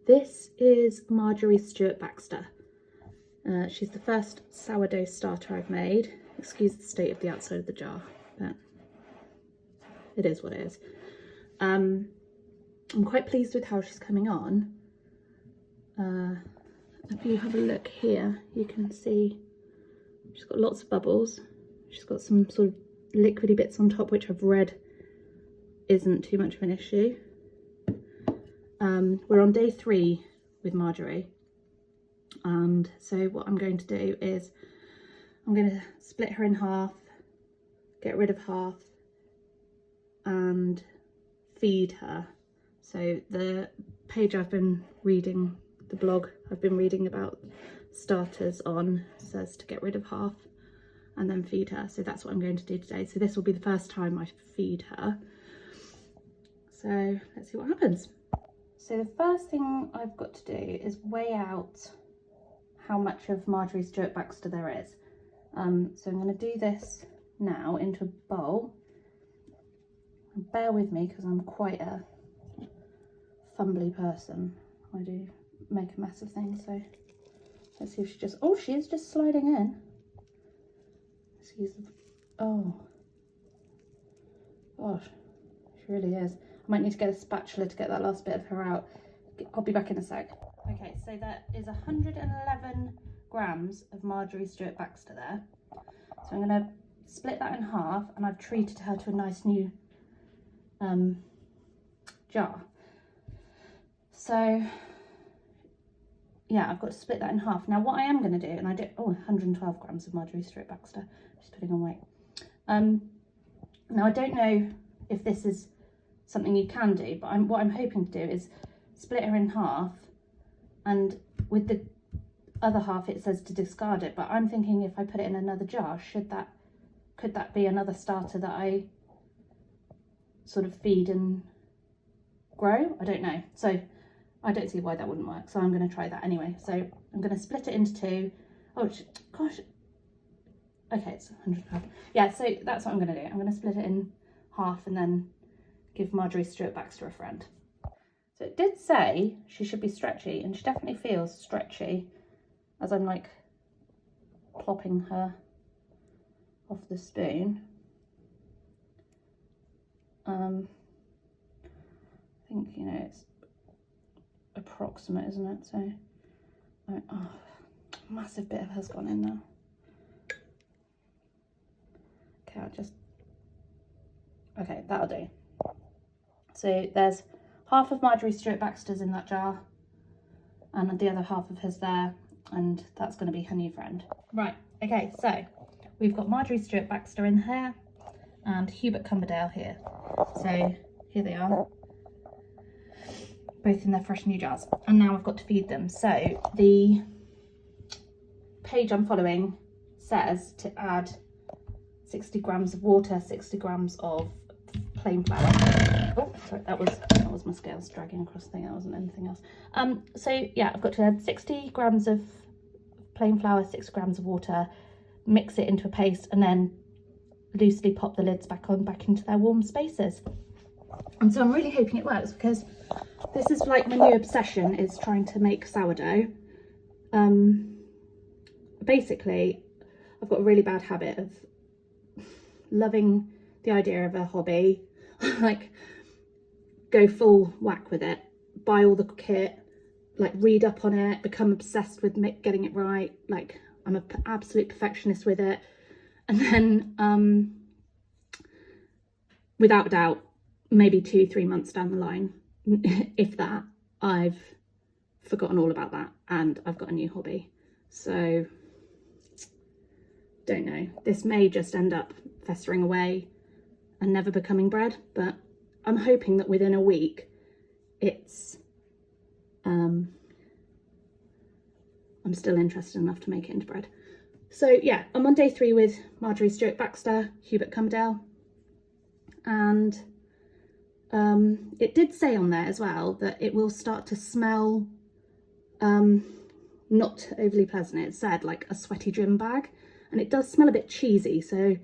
this is Marjory Stewart-Baxter. She's the first sourdough starter I've made. Excuse the state of the outside of the jar, but it is what it is. I'm quite pleased with how she's coming on. If you have a look here, you can see she's got lots of bubbles. She's got some sort of liquidy bits on top, which I've read isn't too much of an issue. We're on day 3 with Marjory, and so what I'm going to do is I'm going to split her in half, get rid of half, and feed her. So the page I've been reading, the blog I've been reading about starters on, says to get rid of half and then feed her. So that's what I'm going to do today. So this will be the first time I feed her. So let's see what happens. So the first thing I've got to do is weigh out how much of Marjory Stewart-Baxter there is. So I'm going to do this now into a bowl. Bear with me because I'm quite a fumbly person. I do make a mess of things, so let's see if she just, oh, she is just sliding in. Let's use the, oh gosh, she really is. I might need to get a spatula to get that last bit of her out. I'll be back in a sec. Okay, so there is 111 grams of Marjory Stewart-Baxter there. So I'm going to split that in half, and I've treated her to a nice new jar. So yeah, I've got to split that in half. Now what I am going to do, and I did, oh, 112 grams of Marjory Stewart-Baxter. She's putting on weight. Now I don't know if this is something you can do, but what I'm hoping to do is split her in half, and with the other half it says to discard it, but I'm thinking if I put it in another jar, could that be another starter that I sort of feed and grow? I don't know. So I don't see why that wouldn't work. So I'm going to try that anyway. So I'm going to split it into 2. Oh gosh. Okay, it's 100. Yeah, so that's what I'm going to do. I'm going to split it in half and then give Marjory Stewart-Baxter a friend. So it did say she should be stretchy, and she definitely feels stretchy as I'm like plopping her off the spoon. I think, you know, it's approximate, isn't it? So, oh, massive bit of her's gone in now. Okay, okay, that'll do. So there's half of Marjory Stewart-Baxter's in that jar, and the other half of hers there, and that's going to be her new friend. Right, okay, so we've got Marjory Stewart-Baxter in here, and Hubert here. So here they are, both in their fresh new jars, and now I've got to feed them. So the page I'm following says to add 60 grams of water, 60 grams of plain flour. Oh, sorry, that was my scales dragging across the thing. That wasn't anything else. So yeah, I've got to add 60 grams of plain flour, 6 grams of water, mix it into a paste, and then loosely pop the lids back into their warm spaces. And so I'm really hoping it works, because this is like my new obsession, is trying to make sourdough. Basically, I've got a really bad habit of loving the idea of a hobby, like go full whack with it, buy all the kit, like read up on it, become obsessed with getting it right, like I'm an absolute perfectionist with it, and then without a doubt, maybe 2-3 months down the line, if that, I've forgotten all about that and I've got a new hobby. So don't know, this may just end up festering away and never becoming bread, but I'm hoping that within a week it's I'm still interested enough to make it into bread. So yeah, I'm on day 3 with Marjory Stewart-Baxter, Hubert, and it did say on there as well that it will start to smell not overly pleasant. It said like a sweaty gym bag, and it does smell a bit cheesy, so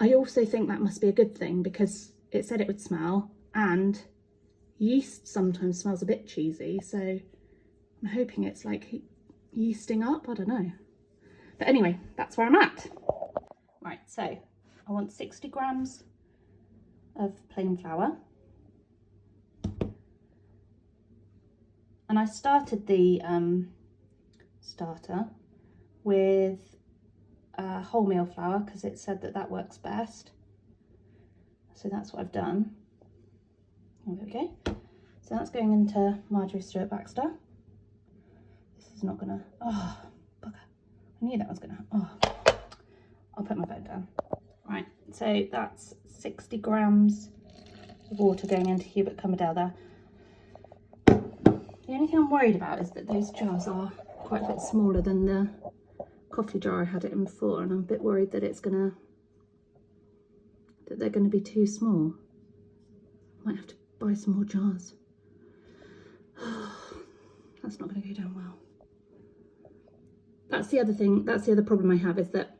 I also think that must be a good thing, because it said it would smell, and yeast sometimes smells a bit cheesy, so I'm hoping it's like yeasting up, I don't know. But anyway, that's where I'm at. Right, so I want 60 grams of plain flour. And I started the starter with wholemeal flour because it said that that works best. So that's what I've done. There we go. So that's going into Marjory Stewart-Baxter. This is not gonna, oh, bugger. I knew that was gonna, oh. I'll put my phone down. Right, so that's 60 grams of water going into Hubert Cumberdale there. The only thing I'm worried about is that those jars are quite a bit smaller than the coffee jar I had it in before, and I'm a bit worried that they're gonna be too small. Might have to buy some more jars. That's not gonna go down well. That's the other thing, that's the other problem I have, is that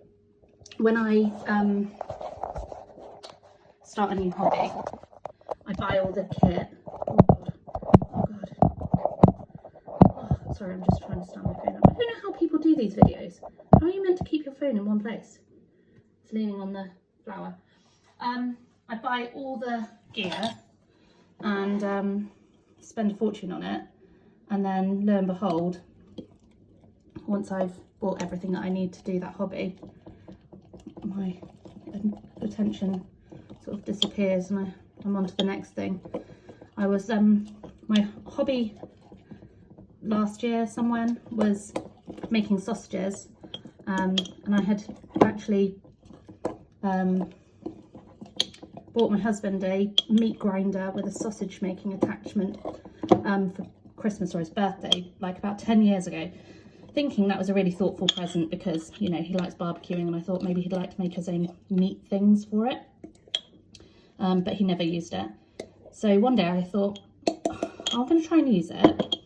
when I start a new hobby, I buy all the kit. Oh god. Oh, sorry, I'm just trying to stand my phone up. I don't know how people do these videos. How are you meant to keep your phone in one place? It's leaning on the flour. I buy all the gear and spend a fortune on it, and then lo and behold, once I've bought everything that I need to do that hobby, my attention sort of disappears and I'm on to the next thing. I was my hobby last year somewhere was making sausages, and I had actually bought my husband a meat grinder with a sausage making attachment for Christmas or his birthday, like about 10 years ago, thinking that was a really thoughtful present because, you know, he likes barbecuing, and I thought maybe he'd like to make his own meat things for it, but he never used it. So one day I thought, I'm going to try and use it,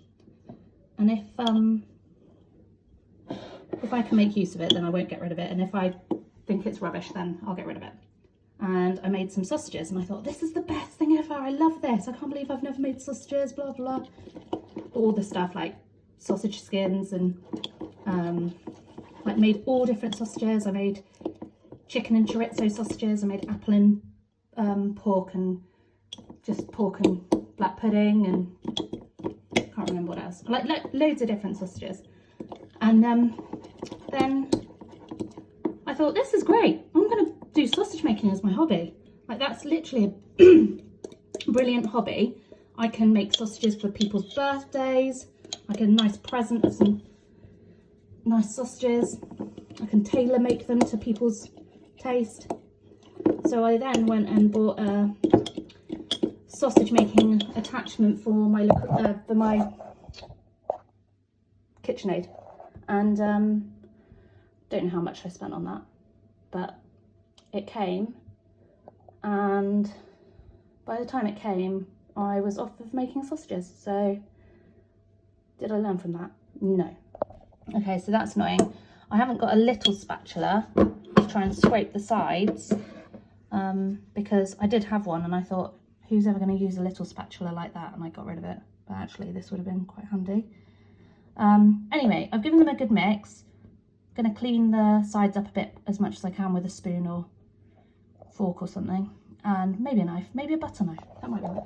and if I can make use of it, then I won't get rid of it, and if I think it's rubbish, then I'll get rid of it. And I made some sausages, and I thought, this is the best thing ever, I love this, I can't believe I've never made sausages, blah blah. All the stuff like sausage skins, and like made all different sausages. I made chicken and chorizo sausages, I made apple and pork, and just pork and black pudding, and can't remember what else, like loads of different sausages. And then I thought, this is great, I'm gonna do sausage making as my hobby. Like, that's literally a brilliant hobby. I can make sausages for people's birthdays, I get a nice present of some nice sausages, I can tailor make them to people's taste. So I then went and bought a sausage making attachment for my KitchenAid, and don't know how much I spent on that, but it came, and by the time it came I was off of making sausages. So did I learn from that? No. Okay, so that's annoying. I haven't got a little spatula to try and scrape the sides, because I did have one and I thought, who's ever going to use a little spatula like that, and I got rid of it. But actually this would have been quite handy. Anyway, I've given them a good mix. I'm going to clean the sides up a bit as much as I can with a spoon or fork or something, and maybe a knife, maybe a butter knife, that might work.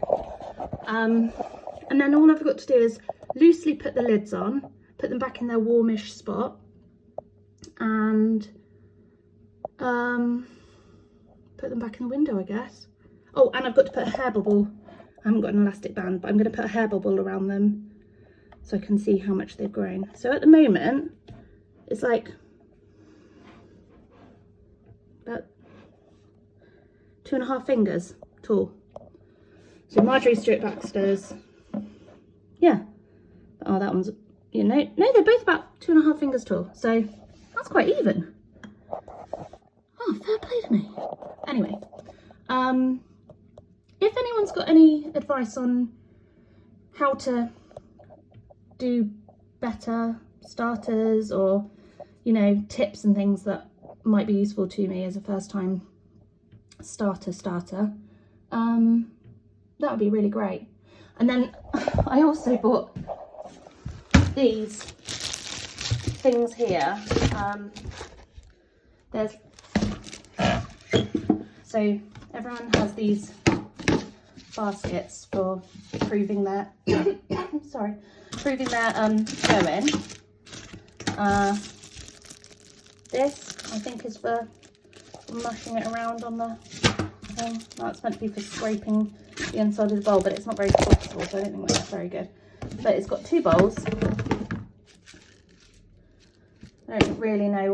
And then all I've got to do is loosely put the lids on, put them back in their warmish spot, and put them back in the window, I guess. Oh, and I've got to put a hair bubble. I haven't got an elastic band, but I'm going to put a hair bubble around them so I can see how much they've grown. So at the moment it's like about 2.5 fingers tall. So Marjory Stewart-Baxter's, yeah, oh, that one's, you know, no, they're both about 2.5 fingers tall, so that's quite even. Oh, fair play to me. Anyway, if anyone's got any advice on how to do better starters, or, you know, tips and things that might be useful to me as a first time starter, that would be really great. And then I also bought these things here, so everyone has these baskets for proving their proving their sewing. This I think is for mushing it around on the thing. That's meant to be for scraping the inside of the bowl, but it's not very flexible, so I don't think that's very good. But it's got 2 bowls. I don't really know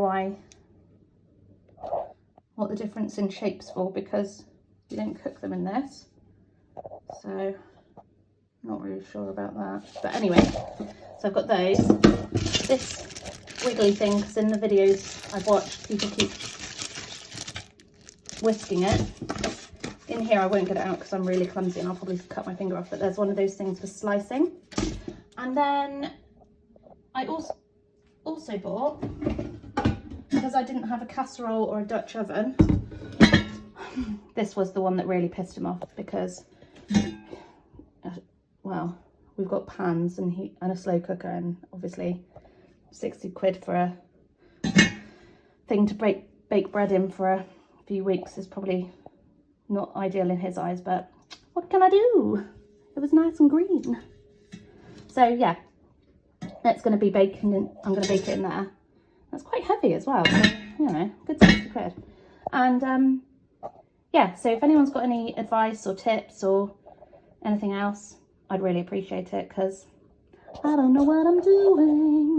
what the difference in shapes for, because you don't cook them in this, so not really sure about that. But anyway, so I've got those. This wiggly thing, because in the videos I've watched, people keep whisking it. In here I won't get it out because I'm really clumsy and I'll probably cut my finger off, but there's one of those things for slicing. And then I also bought, because I didn't have a casserole or a Dutch oven, this was the one that really pissed him off, because well, we've got pans and a slow cooker, and obviously 60 quid for a thing to bake bread in for a few weeks is probably not ideal in his eyes, but what can I do? It was nice and green. So yeah, it's going to be baking in, I'm going to bake it in there. That's quite heavy as well, so, you know, good 60 quid. And yeah, so if anyone's got any advice or tips or anything else, I'd really appreciate it, because I don't know what I'm doing.